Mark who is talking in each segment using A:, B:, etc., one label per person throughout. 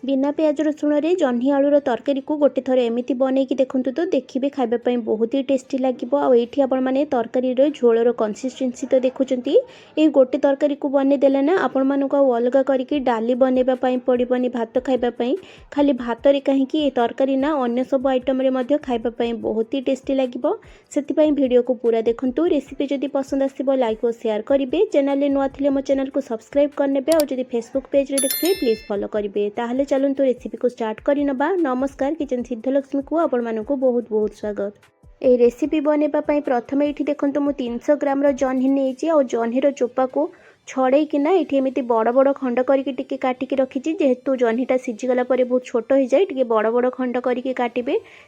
A: बिना प्याज रसुण रे जह्नी आलूर तरकारी को गोटे थर एमती बनईकी देखु तो देखिए खावाई बहुत ही टेस्टी लगे। आईटी आपने तरकारी झोलर कंसिस्टेंसी तो देखुंत ये गोटे तरकारी को बनईदेले ना आपण मानक अलग करके डाली बनवाई पड़ोनी भात खावाई खाली भात रे कहीं तरकारी ना अन्य सब आइटम खावाई बहुत ही टेस्टी लगे। से वीडियो को पूरा देखूँ। रेसिपी जदि पसंद आसो लाइक और शेयर करेंगे। चैनल नुआ थे मो चैनल को सब्सक्राइब करने और जदि फेसबुक पेज देखिए प्लीज फॉलो करेंगे। ताहले चलतु रेसिपी को स्टार्ट करनबा। नमस्कार, किचन सिद्धलक्ष्मी को आपण मानक बहुत बहुत स्वागत। ए रेसिपी बनवाई प्रथम ये देखो मु 300 ग्राम जह्नी नहीं और जह्नीर चोपा को छड़ेकिना ये एमती बड़ बड़ खंड करके काटिकी रखी। जेहेतु जह्नीटा सीझीगला बहुत छोट हो जाए टे बड़ बड़ खंड करके काटे।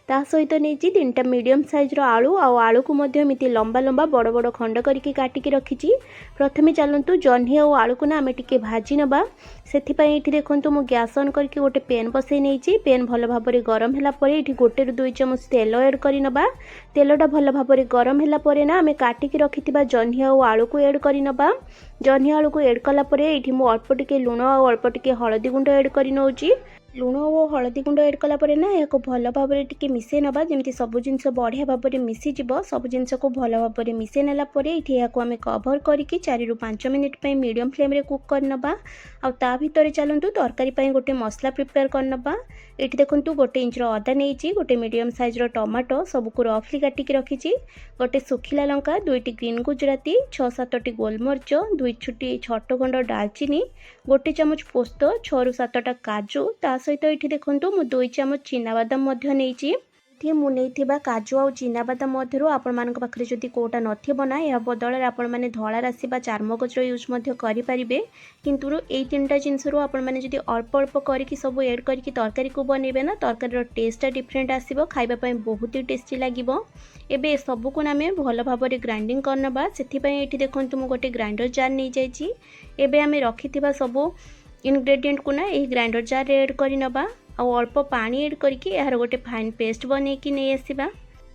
A: ता सहित नहीं 3टा मीडियम साइज्र आलू आलू को एमती लंबा लंबा बड़ बड़ खंड करके काटिकी रखी। प्रथमे चलतु जह्नी और आलू को ना आम टे भाजी नवा। से देखो मु गैस ऑन करके गोटे पेन बसई नहीं। पेन भल भाव गरम है गोटे 2 चामच तेल ऐड करनबा। तेलटा भल भाव गरम है ना आम काटिकी रखि जह्नी और आलू को ऐड करनबा। जह्नी आलू को ऐड कलापर ये अल्प टिके लुण और अल्प टिके हलदी गुंड ऐड कर नौची। लुण और हलदी गुंड ऐड कलापर ना या भल भाव टिके मिसई नवा जमी सब जिनस बढ़िया भाव में मिसीज। सब जिनस को भल भाव में मिसई नालापर ये आम कभर करके 4 ରୁ 5 मिनिट मीडियम फ्लेम रे कुक करनबा। आ भितर चलतु तरकारी गोटे मसला प्रिपेयर करनबा। ये देखो गोटे इंचर अदा नहीं, गोटे मीडियम साइज्र टमाटो सबको रफली काटिकी रखी। गोटे सुखिला लंका, 2टी ग्रीन गुजराती, 6-7टी गोलमरिच, 2 छोट खंड डालचीनी, गोटे चामच पोस्त, 6 ରୁ 7टा काजू। ता सहित ये देखो मु 2 चामच चीनाबादाम नहीं। मुझे काजू और चीनाबादाम मध्य आपण पाखे जदि कोटा ना यह बदल आपण मैंने धला राशि चारमगजर यूज करें। किंतु ये 3टा जिनस आपड़ी अल्प अल्प करके सब एड करके तरकारी को बनइबे ना तरकारी टेस्टा डिफरेंट आसो। खावाई बहुत ही टेस्टी लगे। एबे सबको आम भल भाव ग्राइंडिंग करनबा। से ये देखो मुझे गोटे ग्राइंडर जार नहीं जाए। आम रखि सब इनग्रेडिएंट को ना यही ग्राइंडर जार एड करनबा। अल्प पानी एड करके यार गोटे फाइन पेस्ट बनईकी नहीं आसवा।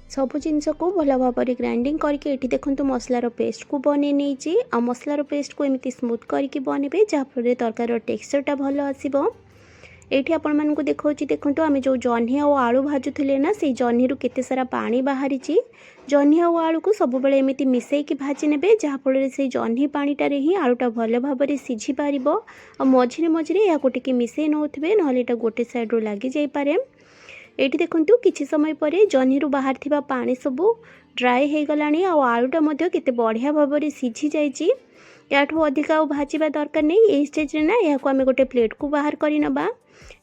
A: सब जिनस को भल भाव ग्राइंडिंग करके ये देखो मसलार पेस्ट को बन नहीं। मसलार पेस्ट को एमती स्मूथ करके बनइबे जहाँफल तरकारी टेक्सचरटा भल आसो। ये आपण मानक देखो आम जो जह्नी और आलू भाजुले ना से जह्नी केते सारा पानी बाहरी। जह्नी और आलू को सब बेले एमती मिसईकी भाजी ने जहाँफल से जह्नी पानीटारे ही आलूटा भल भाव में सीझी पार। मझे मझे या टिके मिसई नौथे ना गोटे साइड्रु लगी जापे। ये देखो किसी समय पर जह्नी बाहर थिबा पानी सब ड्राई हो गला। आलूटा केते बढ़िया भाव में सीझी जाइए। याठू अधिक भाजवा दरकार नहीं। यही स्टेज रे ना या आम गोटे प्लेट को बाहर करनबा।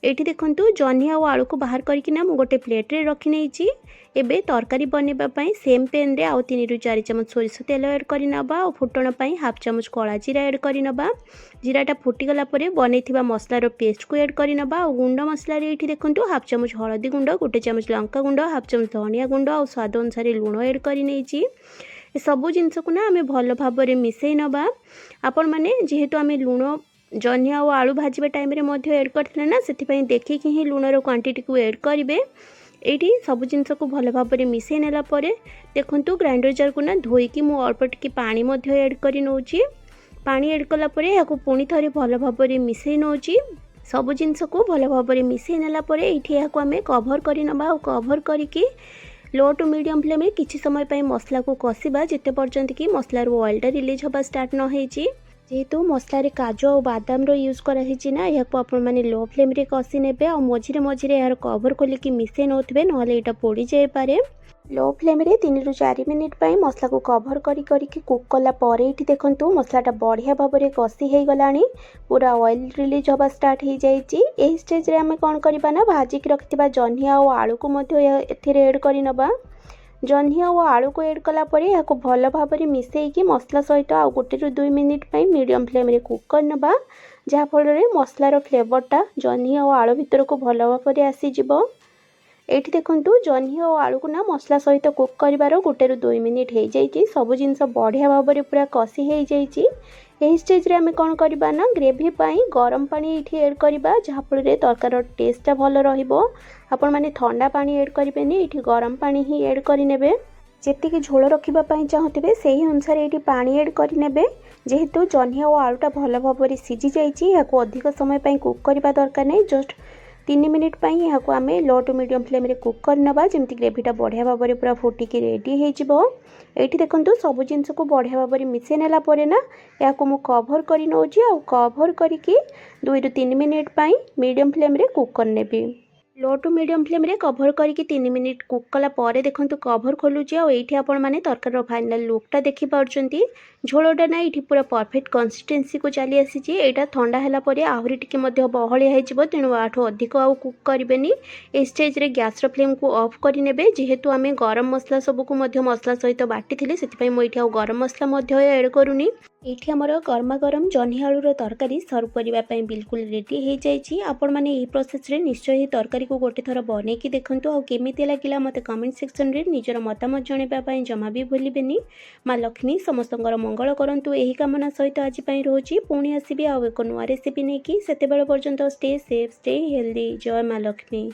A: ये देखो जह्नी और आलू को बाहर करके ना गोटे प्लेट रे रखी नहीं। एबे तरकारी बनवाई सेम पेन रे आउ 3 ରୁ 4 ଚାମଚ सोरिष तेल ऐड करनबा। और फुटण पाई 1/2 ଚାମଚ कला जीरा ऐड करनबा। जीराटा फुटीगला बनईथिबा मसलार पेस्ट को ऐड करनबा। और गुंड मसला ये देखो 1/2 ଚାମଚ हलदी गुंड, 1 ଚାମଚ लंका गुंड, 1/2 ଚାମଚ धनिया गुंड और स्वाद अनुसार लुण ऐड कर नहीं। सबू जिनस को ना आम भल भाव में मिसई नवा। आपण मैंने जेहेतु आम लुण जह्नी और आलू भाजवा टाइम ऐड करते ना से देखिकी ही लुणर क्वांटिटी को ऐड करेंगे। ये सब जिनस को भल भाव में मिसई नालापर देखु ग्राइंडर जार को ना धोईकी मु अल्प टिके पानी ऐड कर नौची। पानी ऐड कलापर या पुणी थे भल भाव में मिसई नौची। सब जिनस को भल भाव में मिसई नालापर ये आम कभर करनबा। और कभर करके लो टू मीडियम फ्लेम में किसी समय मसला को कषा जिते पर्यंत कि मसलार ऑयलटा रिलीज होगा स्टार्ट न होइछि। जेहेतु मसलार काजू और बादाम यूज कराई ना या मैंने लो फ्लेम रे कषि ने मझे मझे यार कभर खोलिकी मिसई नौथे ना यहाँ पोड़ी जापे। लो फ्लेम रे 3 ରୁ 4 मिनिट मसला को कभर करके कुक कलापर ये देखो मसलाटा बढ़िया भाव में कषि हो गला। पूरा ऑयल रिलीज होगा स्टार्ट हो जाए। स्टेज रे आम कौन करबा ना भाजिक रखिथिबा जह्नी और आलू को ऐड करनबा। जह्नी और आलू को ऐड कलापर या भल भाव में मिसईकी मसला सहित आ 1 ରୁ 2 मिनिट मीडियम फ्लेम रे कुक करनबा। जहाँफल मसलार फ्लेवरटा जह्नी और आलू भीतर को भल भाव में आसीजिवो। ये देखो जह्नी और आलू को ना मसला सहित कुक कर 1 ରୁ 2 मिनिट हो जाए। सब जिनस बढ़िया भाव में पूरा कषि हो जाए। यही स्टेज रे आम कौन करबा ना ग्रेवी पाई गरम पानी ये ऐड करबा। जहाँफल तरकार टेस्टा भल रहिबो। आपण माने ठंडा पानी ऐड करेंगे, ये गरम पानी ही ऐड करने। जी झोल रखापी चाहूबे से ही अनुसार ये पानी ऐड करने। जेहेतु जह्नी और आलूटा भल भाव में सीझी जाइए या अधिक समय कुक करने दरकार नहीं। जस्ट 3 मिनिट ପାଇଁ ଏହାକୁ ଆମେ लो टू मीडियम फ्लेम रे कुक करनबा जेमति ग्रेवीटा बढ़िया भाव में पूरा फुटिकी रेडी हो एठी देखंतु सब जिनस को बढ़िया भाव में मिसेई नेला परे ना याको मु कवर करि नौची आ कवर करिकी 2 रु 3 मिनिट ପାଇଁ मीडियम फ्लेम रे कुक करनेबी लो टू मीडियम फ्लेम रे कवर करके 3 मिनिट कुक कला परे देखंतु कवर खोलुची आ एठी आपण माने तरकारी फाइनल लुकटा देखि पाउछंती झोलटा ना एठी पूरा परफेक्ट कंसिस्टेंसी को चली आसीची एटा ठंडा हैला परे आहुरी टिके मध्ये बहळिया हेजिवो तेणु आठो अधिक आ कुक करिबेनी ए स्टेज रे गैस रो फ्लेम को ऑफ करि नेबे जेहेतु आमे गरम मसला सब को मध्ये मसला सहित बाटी थिले सेति पई मो एठी आ गरम मसला मध्ये ऐड करूनी एठी हमर गरमा गरम जन्ही आलूर तरकारी सर्व करबा पई बिल्कुल रेडी हे जाईची आपण माने ए प्रोसेस रे निश्चय ही तरकारी को गोटे थर बनै कि देखंतु आ केमिति लागिला मते कमेंट सेक्शन रे निजर मतामत जणेबा पई जमा भी भूलिबेनी मां लक्ष्मी समस्तंकर मंगल करंतु एही कामना सहित आज पई रहूची पुणी आसीबी आ एको नुआ रेसिपी नेकी सेते बेले पर्यंत स्टे सेफ स्टे हेल्दी जय मां लक्ष्मी।